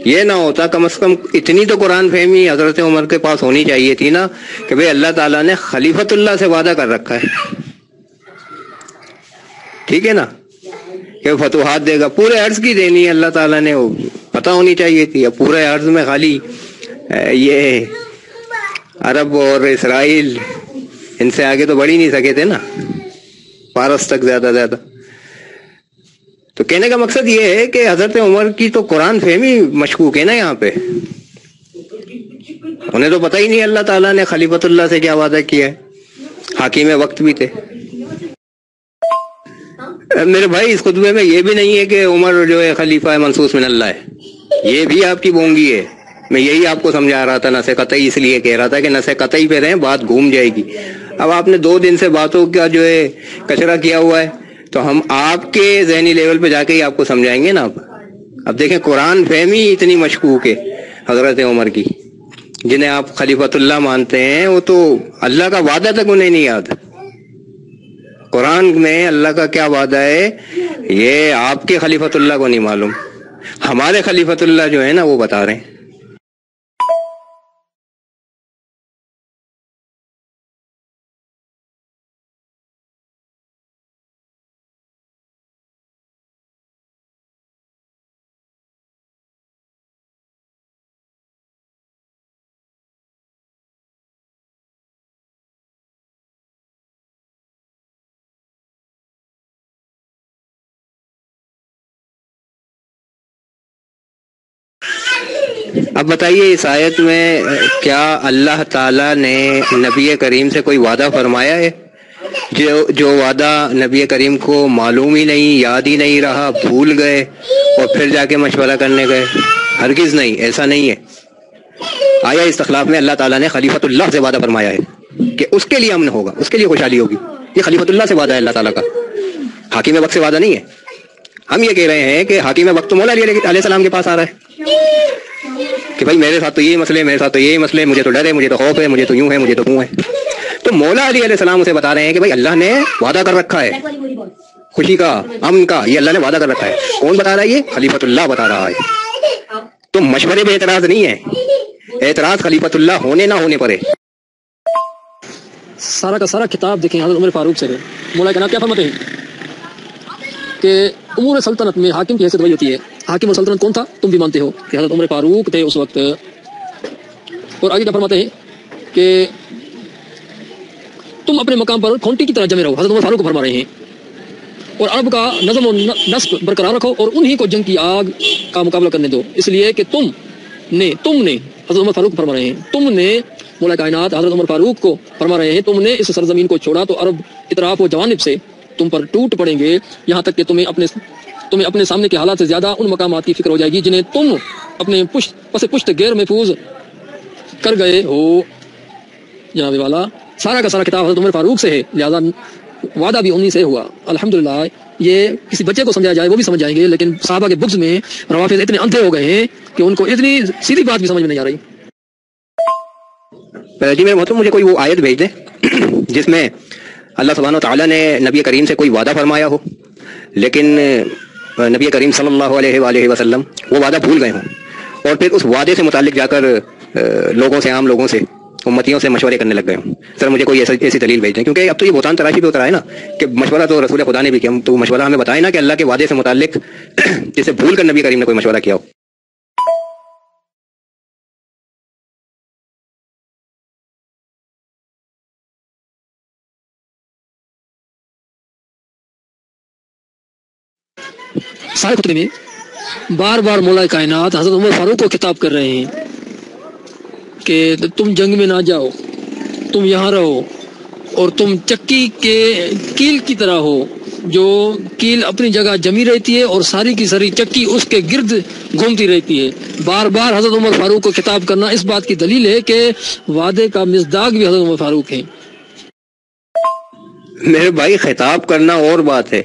یہ نہ ہوتا، کم از کم اتنی تو قرآن فہمی حضرت عمر کے پاس ہونی چاہیے تھی نا کہ بھئی اللہ تعالیٰ نے خلیفۃ اللہ سے وعدہ کر رکھا ہے. ٹھیک ہے نا، کہ فتوحات دے گا، پورے عرض کی دینی ہے اللہ تعالیٰ نے، پتہ ہونی چاہیے تھی. اب پورے عرض میں خالی یہ عرب اور اسرائیل، ان سے آگے تو بڑھ ہی نہیں سکے تھے نا، پارس تک زیادہ. تو کہنے کا مقصد یہ ہے کہ حضرت عمر کی تو قرآن فہمی مشکوک ہے نا یہاں پہ. انہیں تو پتہ ہی نہیں اللہ تعالیٰ نے خلیفۃ اللہ سے کیا وعدہ کیا ہے. حاکم وقت بھی تھے. میرے بھائی اس خطبے میں یہ بھی نہیں ہے کہ عمر جو ہے خلیفہ منصوص من اللہ ہے، یہ بھی آپ کی بونگی ہے. میں یہی آپ کو سمجھا رہا تھا، نسِ قطعی اس لیے کہہ رہا تھا کہ نسِ قطعی پہ رہیں، بات گھوم جائے گی. اب آپ نے 2 دن سے باتوں کا جو ہے کچرا کیا ہوا ہے، تو ہم آپ کے ذہنی لیول پہ جا کے ہی آپ کو سمجھائیں گے نا. اب دیکھیں قرآن فہمی اتنی مشکوک ہے حضرت عمر کی، جنہیں آپ خلیفۃ اللہ مانتے ہیں، وہ تو اللہ کا وعدہ تک انہیں نہیں یاد. قرآن میں اللہ کا کیا وعدہ ہے یہ آپ کے خلیفۃ اللہ کو نہیں معلوم. ہمارے خلیفۃ اللہ جو ہے نا وہ بتا رہے ہیں. اب بتائیے اس آیت میں کیا اللہ تعالیٰ نے نبی کریم سے کوئی وعدہ فرمایا ہے جو وعدہ نبی کریم کو معلوم ہی نہیں، یاد ہی نہیں رہا، بھول گئے اور پھر جا کے مشورہ کرنے گئے؟ ہرگز نہیں، ایسا نہیں ہے. آیا استخلاف میں اللہ تعالیٰ نے خلیفۃ اللہ سے وعدہ فرمایا ہے کہ اس کے لیے امن ہوگا، اس کے لیے خوشحالی ہوگی. یہ خلیفۃ اللہ سے وعدہ ہے اللہ تعالیٰ کا، حاکم وقت سے وعدہ نہیں ہے. ہم یہ کہہ رہے ہیں کہ حاکم وقت تو مولا علیہ السلام کے پاس آ رہا ہے کہ بھائی میرے ساتھ تو یہ مسئلے، میرے ساتھ تو یہ مسئلے، مجھے تو ڈر ہے، مجھے تو خوف ہے، مجھے تو یوں ہے، مجھے تو کیوں ہے. تو مولا علیہ السلام اسے بتا رہے ہیں کہ بھائی اللہ نے وعدہ کر رکھا ہے خوشی کا، امن کا، یہ اللہ نے وعدہ کر رکھا ہے. کون بتا رہا ہے؟ یہ خلیفۃ اللہ بتا رہا ہے. تو مشورے پہ اعتراض نہیں ہے، اعتراض خلیفۃ اللہ ہونے نہ ہونے پر ہے. سارا کا سارا کتاب دیکھیں حضرت عمر فاروق سے ہے. مولا کائنات کیا فرماتے ہیں کہ امور سلطنت میں حاکم کی حیثیت وہی ہوتی ہے. حاکم اور سلطنت کون تھا؟ تم بھی مانتے ہو کہ حضرت عمر فاروق تھے اس وقت. اور آگے کیا فرماتے ہیں کہ تم اپنے مقام پر کھونٹی کی طرح جمے رہو. حضرت عمر فاروق کو فرما رہے ہیں. اور عرب کا نظم و نسق برقرار رکھو اور انہی کو جنگ کی آگ کا مقابلہ کرنے دو، اس لیے کہ تم نے حضرت عمر فاروق کو فرما رہے ہیں، تم نے مولا کائنات حضرت عمر فاروق کو فرما رہے ہیں، تم نے اس سرزمین کو چھوڑا تو عرب اطراف و جوانب سے تم پر ٹوٹ پڑیں گے، یہاں تک کہ تمہیں اپنے سامنے کے حالات سے زیادہ ان مقامات کی فکر ہو جائے گی جنہیں تم اپنے پشت غیر محفوظ کر گئے ہو. جناب والا سارا کا سارا کتاب حضرت عمر فاروق سے ہے، لہذا وعدہ بھی انہی سے ہوا. الحمدللہ یہ کسی بچے کو سمجھایا جائے وہ بھی سمجھ جائیں گے، لیکن صحابہ کے بغض میں روافض اتنے اندھے ہو گئے ہیں کہ ان کو اتنی سیدھی بات بھی سمجھ میں نہیں آ رہی. جی میرے محترم، مجھے کوئی وہ آیت بھیج دیں جس میں اللہ سبحانہ و تعالیٰ نے نبی کریم سے کوئی وعدہ فرمایا ہو لیکن نبی کریم صلی اللہ علیہ وآلہ وسلم وہ وعدہ بھول گئے ہوں اور پھر اس وعدے سے متعلق جا کر عام لوگوں سے، امتیوں سے مشورے کرنے لگ گئے ہوں. سر مجھے کوئی ایسی دلیل بھیج دیں، کیونکہ اب تو یہ بہتان تراشی پہ اترا ہے نا کہ مشورہ تو رسول خدا نے بھی کیا، تو مشورہ ہمیں بتائے نا کہ اللہ کے وعدے سے متعلق جسے بھول کر نبی کریم نے کوئی مشورہ کیا ہو. سارے خطبے میں بار بار مولا کائنات حضرت عمر فاروق کو خطاب کر رہے ہیں کہ تم جنگ میں نہ جاؤ، تم یہاں رہو، اور تم چکی کے کیل کی طرح ہو، جو کیل اپنی جگہ جمی رہتی ہے اور ساری کی ساری چکی اس کے گرد گھومتی رہتی ہے. بار بار حضرت عمر فاروق کو خطاب کرنا اس بات کی دلیل ہے کہ وعدے کا مصداق بھی حضرت عمر فاروق ہے. میرے بھائی خطاب کرنا اور بات ہے،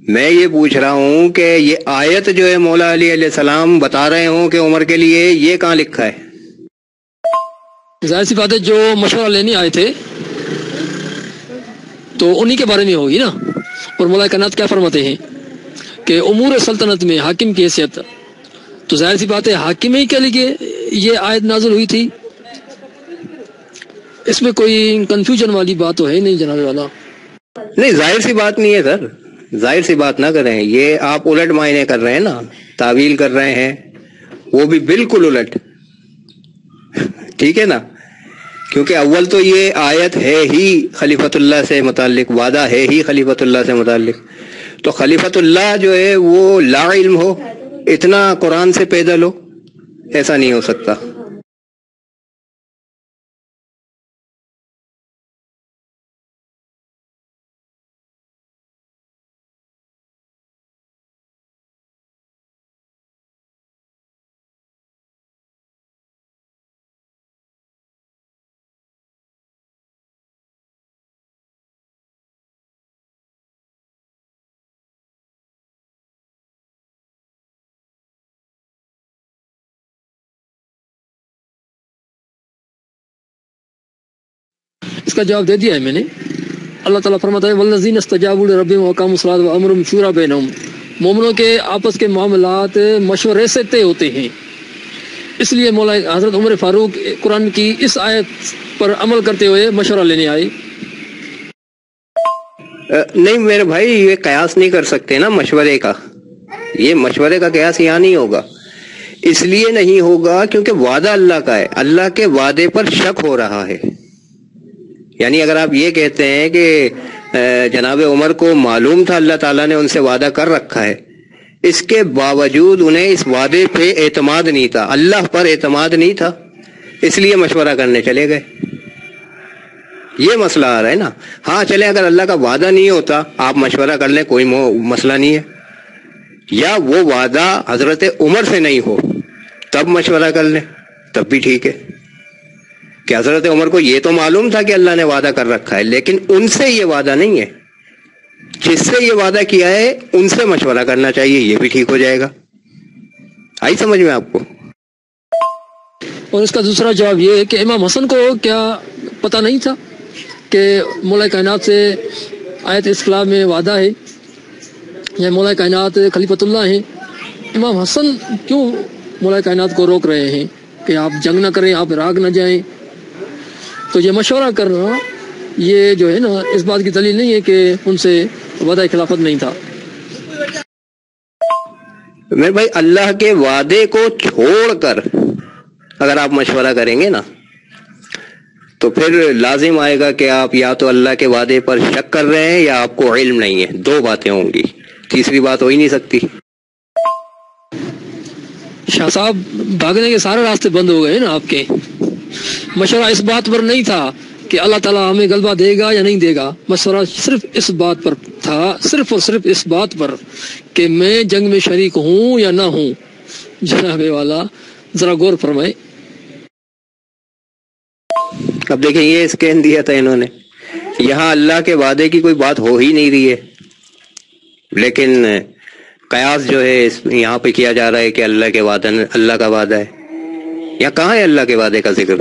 میں یہ پوچھ رہا ہوں کہ یہ آیت جو ہے مولا علی علیہ السلام بتا رہے ہوں کہ عمر کے لیے، یہ کہاں لکھا ہے؟ ظاہر سی بات ہے جو مشورہ لینے آئے تھے تو انہی کے بارے میں ہوگی نا. اور مولا کائنات کیا فرماتے ہیں کہ امور سلطنت میں حاکم کی حیثیت، تو ظاہر سی بات ہے حاکم ہی کے لیے یہ آیت نازل ہوئی تھی. اس میں کوئی کنفیوژن والی بات تو ہے نہیں جناب والا. نہیں، ظاہر سی بات نہیں ہے سر، ظاہر سی بات نہ کریں. یہ آپ الٹ معنی کر رہے ہیں نا، تعویل کر رہے ہیں، وہ بھی بالکل الٹ. ٹھیک ہے نا، کیونکہ اول تو یہ آیت ہے ہی خلیفۃ اللہ سے متعلق، وعدہ ہے ہی خلیفۃ اللہ سے متعلق. تو خلیفۃ اللہ جو ہے وہ لا علم ہو، اتنا قرآن سے پیدل ہو، ایسا نہیں ہو سکتا. کا جواب دے دیا ہے میں نے. اللہ تعالیٰ فرماتا ہے والذین استجابوا لربہم وأقاموا الصلاۃ وأمرهم شورى بینہم. مومنوں کے آپس کے معاملات مشورے سے طے ہوتے ہیں. اس لیے مولا حضرت عمر فاروق قرآن کی اس آیت پر عمل کرتے ہوئے مشورہ لینے آئے. نہیں میرے بھائی، یہ قیاس نہیں کر سکتے نا مشورے کا. یہ مشورے کا قیاس یہاں نہیں ہوگا. اس لیے نہیں ہوگا کیونکہ وعدہ اللہ کا ہے. اللہ کے وعدے پر شک ہو رہا ہے. یعنی اگر آپ یہ کہتے ہیں کہ جناب عمر کو معلوم تھا اللہ تعالیٰ نے ان سے وعدہ کر رکھا ہے، اس کے باوجود انہیں اس وعدے پہ اعتماد نہیں تھا، اللہ پر اعتماد نہیں تھا، اس لیے مشورہ کرنے چلے گئے. یہ مسئلہ آ رہا ہے نا. ہاں چلے اگر اللہ کا وعدہ نہیں ہوتا آپ مشورہ کر لیں، کوئی مسئلہ نہیں ہے. یا وہ وعدہ حضرت عمر سے نہیں ہو تب مشورہ کر لیں، تب بھی ٹھیک ہے. کہ حضرت عمر کو یہ تو معلوم تھا کہ اللہ نے وعدہ کر رکھا ہے، لیکن ان سے یہ وعدہ نہیں ہے. جس سے یہ وعدہ کیا ہے ان سے مشورہ کرنا چاہیے، یہ بھی ٹھیک ہو جائے گا. آئی سمجھ میں آپ کو؟ اور اس کا دوسرا جواب یہ ہے کہ امام حسن کو کیا پتہ نہیں تھا کہ مولا کائنات سے آیت اسقلاع میں وعدہ ہے، یا مولا کائنات خلیفۃ اللہ ہیں. امام حسن کیوں مولا کائنات کو روک رہے ہیں کہ آپ جنگ نہ کریں، آپ عراق نہ جائیں؟ تو یہ مشورہ کرنا یہ جو ہے نا اس بات کی دلیل نہیں ہے کہ ان سے وعدہ خلافت نہیں تھا. میرے بھائی اللہ کے وعدے کو چھوڑ کر اگر آپ مشورہ کریں گے نا تو پھر لازم آئے گا کہ آپ یا تو اللہ کے وعدے پر شک کر رہے ہیں یا آپ کو علم نہیں ہے. دو باتیں ہوں گی، تیسری بات ہو ہی نہیں سکتی. شاہ صاحب بھاگنے کے سارے راستے بند ہو گئے نا آپ کے. مشورہ اس بات پر نہیں تھا کہ اللہ تعالیٰ ہمیں غلبہ دے گا یا نہیں دے گا. مشورہ صرف اس بات پر تھا، صرف اور صرف اس بات پر کہ میں جنگ میں شریک ہوں یا نہ ہوں. جناب والا ذرا غور فرمائے. اب دیکھیں یہ اسکین دیا تھا انہوں نے. یہاں اللہ کے وعدے کی کوئی بات ہو ہی نہیں رہی ہے، لیکن قیاس جو ہے یہاں پہ کیا جا رہا ہے کہ اللہ کا وعدہ ہے. یا کہاں ہے اللہ کے وعدے کا ذکر؟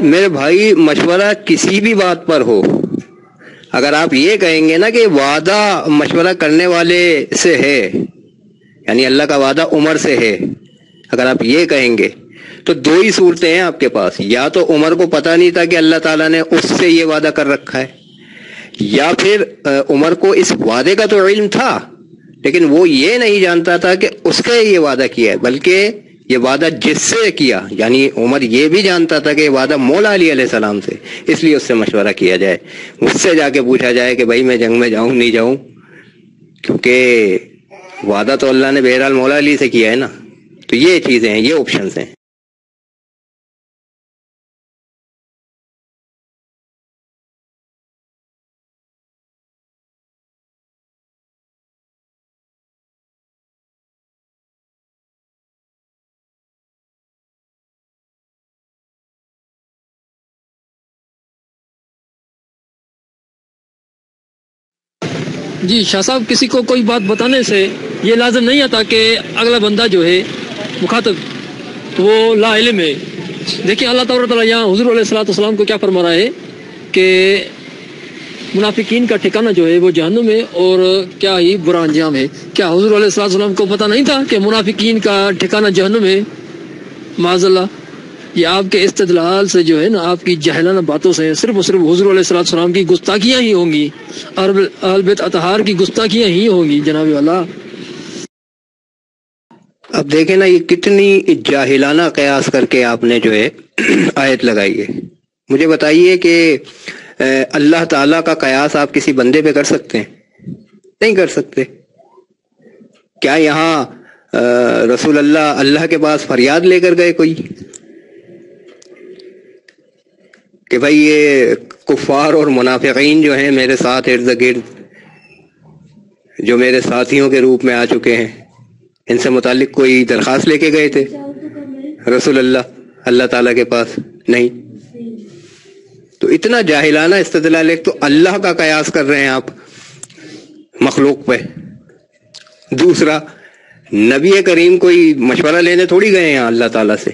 میرے بھائی مشورہ کسی بھی بات پر ہو، اگر آپ یہ کہیں گے نا کہ وعدہ مشورہ کرنے والے سے ہے، یعنی اللہ کا وعدہ عمر سے ہے، اگر آپ یہ کہیں گے تو دو ہی صورتیں ہیں آپ کے پاس. یا تو عمر کو پتہ نہیں تھا کہ اللہ تعالیٰ نے اس سے یہ وعدہ کر رکھا ہے، یا پھر عمر کو اس وعدے کا تو علم تھا لیکن وہ یہ نہیں جانتا تھا کہ اس کا یہ وعدہ کیا ہے، بلکہ یہ وعدہ جس سے کیا، یعنی عمر یہ بھی جانتا تھا کہ یہ وعدہ مولا علی علیہ السلام سے، اس لیے اس سے مشورہ کیا جائے، اس سے جا کے پوچھا جائے کہ بھائی میں جنگ میں جاؤں نہیں جاؤں، کیونکہ وعدہ تو اللہ نے بہرحال مولا علی سے کیا ہے نا. تو یہ چیزیں ہیں، یہ آپشنز ہیں. جی شاہ صاحب، کسی کو کوئی بات بتانے سے یہ لازم نہیں آتا کہ اگلا بندہ جو ہے مخاطب وہ لا علم ہے. دیکھیں اللہ تعالیٰ یہاں حضور علیہ السلام کو کیا فرما رہا ہے کہ منافقین کا ٹھکانہ جو ہے وہ جہنم ہے اور کیا ہی برا انجام ہے. کیا حضور علیہ السلام کو پتہ نہیں تھا کہ منافقین کا ٹھکانہ جہنم ہے؟ معاذ اللہ. یہ آپ کے استدلال سے جو ہے نا، آپ کی جاہلانہ باتوں سے صرف اور صرف حضور علیہ السلام کی گستاخیاں ہی ہوں گی، اہل بیت اطہار کی گستاخیاں ہی ہوں گی جناب والا. اب دیکھیں نا یہ کتنی جاہلانہ قیاس کر کے آپ نے جو ہے آیت لگائی ہے. مجھے بتائیے کہ اللہ تعالیٰ کا قیاس آپ کسی بندے پہ کر سکتے ہیں؟ نہیں کر سکتے. کیا یہاں رسول اللہ کے پاس فریاد لے کر گئے کوئی کہ بھائی یہ کفار اور منافقین جو ہیں میرے ساتھ ارد گرد، جو میرے ساتھیوں کے روپ میں آ چکے ہیں، ان سے متعلق کوئی درخواست لے کے گئے تھے رسول اللہ تعالیٰ کے پاس؟ نہیں. تو اتنا جاہلانہ استدلال. ایک تو اللہ کا قیاس کر رہے ہیں آپ مخلوق پہ، دوسرا نبی کریم کوئی مشورہ لینے تھوڑی گئے ہیں اللہ تعالیٰ سے.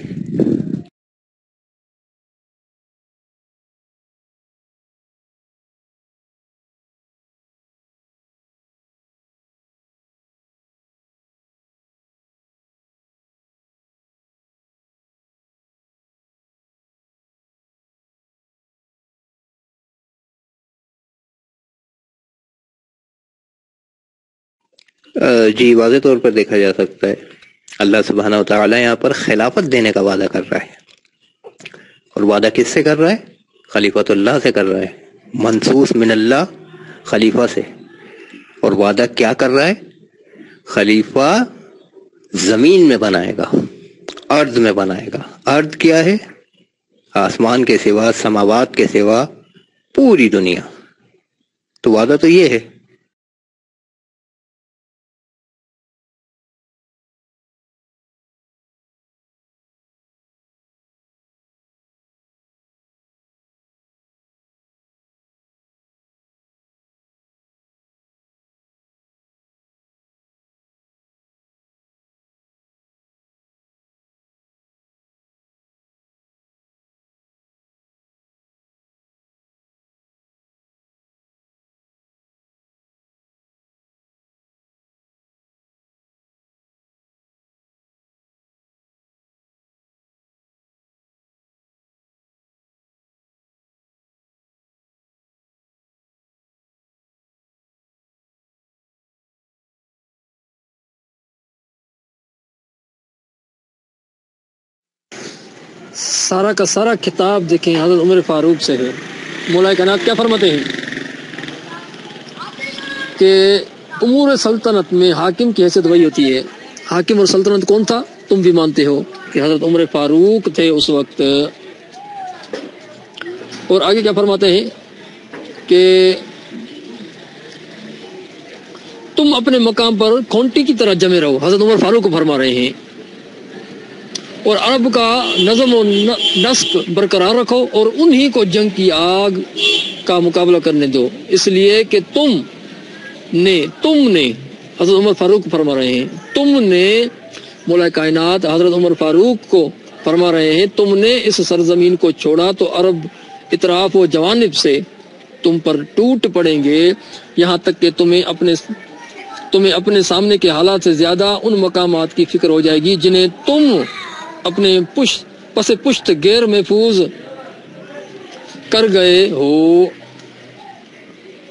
جی واضح طور پر دیکھا جا سکتا ہے اللہ سبحانہ و تعالیٰ یہاں پر خلافت دینے کا وعدہ کر رہا ہے، اور وعدہ کس سے کر رہا ہے؟ خلیفۃ اللہ سے کر رہا ہے، منصوص من اللہ خلیفہ سے۔ اور وعدہ کیا کر رہا ہے؟ خلیفہ زمین میں بنائے گا، ارض میں بنائے گا۔ ارض کیا ہے؟ آسمان کے سوا، سماوات کے سوا پوری دنیا۔ تو وعدہ تو یہ ہے۔ سارا کا سارا خطاب دیکھیں حضرت عمر فاروق سے ہے۔ مولا کائنات کیا فرماتے ہیں کہ امور سلطنت میں حاکم کی حیثیت وہی ہوتی ہے۔ حاکم اور سلطنت کون تھا؟ تم بھی مانتے ہو کہ حضرت عمر فاروق تھے اس وقت۔ اور آگے کیا فرماتے ہیں کہ تم اپنے مقام پر کھونٹی کی طرح جمے رہو، حضرت عمر فاروق کو فرما رہے ہیں۔ اور عرب کا نظم و نسق برقرار رکھو اور انہی کو جنگ کی آگ کا مقابلہ کرنے دو، اس لیے کہ تم نے حضرت عمر فاروق فرما رہے ہیں، تم نے مولا کائنات حضرت عمر فاروق کو فرما رہے ہیں، تم نے اس سرزمین کو چھوڑا تو عرب اطراف و جوانب سے تم پر ٹوٹ پڑیں گے، یہاں تک کہ تمہیں اپنے سامنے کے حالات سے زیادہ ان مقامات کی فکر ہو جائے گی جنہیں تم اپنے پشت غیر محفوظ کر گئے ہو۔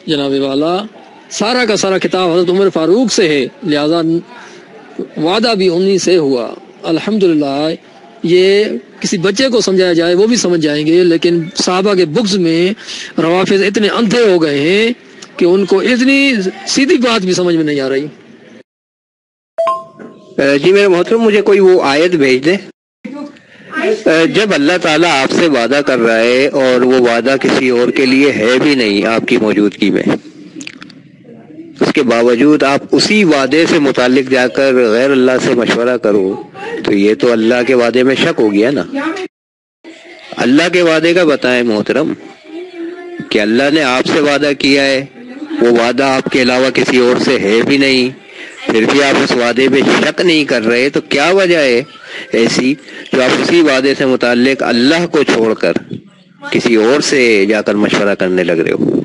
جناب والا سارا کا سارا خطاب حضرت عمر فاروق سے ہے، لہذا وعدہ بھی انہی سے ہوا۔ الحمدللہ یہ کسی بچے کو سمجھایا جائے وہ بھی سمجھ جائیں گے، لیکن صحابہ کے بغض میں روافض اتنے اندھے ہو گئے ہیں کہ ان کو اتنی سیدھی بات بھی سمجھ میں نہیں آ رہی۔ جی میرے محترم، مجھے کوئی وہ آیت بھیج دیں جب اللہ تعالیٰ آپ سے وعدہ کر رہا ہے اور وہ وعدہ کسی اور کے لیے ہے بھی نہیں آپ کی موجودگی میں، اس کے باوجود آپ اسی وعدے سے متعلق جا کر غیر اللہ سے مشورہ کرو، تو یہ تو اللہ کے وعدے میں شک ہو گیا نا۔ اللہ کے وعدے کا بتائیں محترم کہ اللہ نے آپ سے وعدہ کیا ہے، وہ وعدہ آپ کے علاوہ کسی اور سے ہے بھی نہیں، پھر بھی آپ اس وعدے پہ شک نہیں کر رہے، تو کیا وجہ ہے ایسی جو آپ اسی وعدے سے متعلق اللہ کو چھوڑ کر کسی اور سے جا کر مشورہ کرنے لگ رہے ہو؟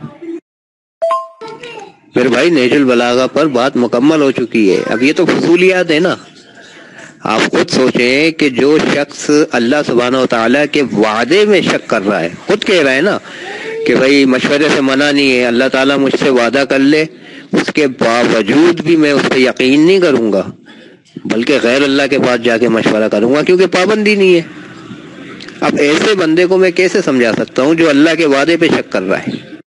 میرے بھائی نہج البلاغہ پر بات مکمل ہو چکی ہے، اب یہ تو فضولیات ہے نا۔ آپ خود سوچیں کہ جو شخص اللہ سبحانہ و تعالیٰ کے وعدے میں شک کر رہا ہے، خود کہہ رہا ہے نا کہ بھائی مشورے سے منع نہیں ہے، اللہ تعالیٰ مجھ سے وعدہ کر لے، اس کے باوجود بھی میں اس پہ یقین نہیں کروں گا بلکہ غیر اللہ کے پاس جا کے مشورہ کروں گا کیونکہ پابندی نہیں ہے۔ اب ایسے بندے کو میں کیسے سمجھا سکتا ہوں جو اللہ کے وعدے پہ شک کر رہا ہے؟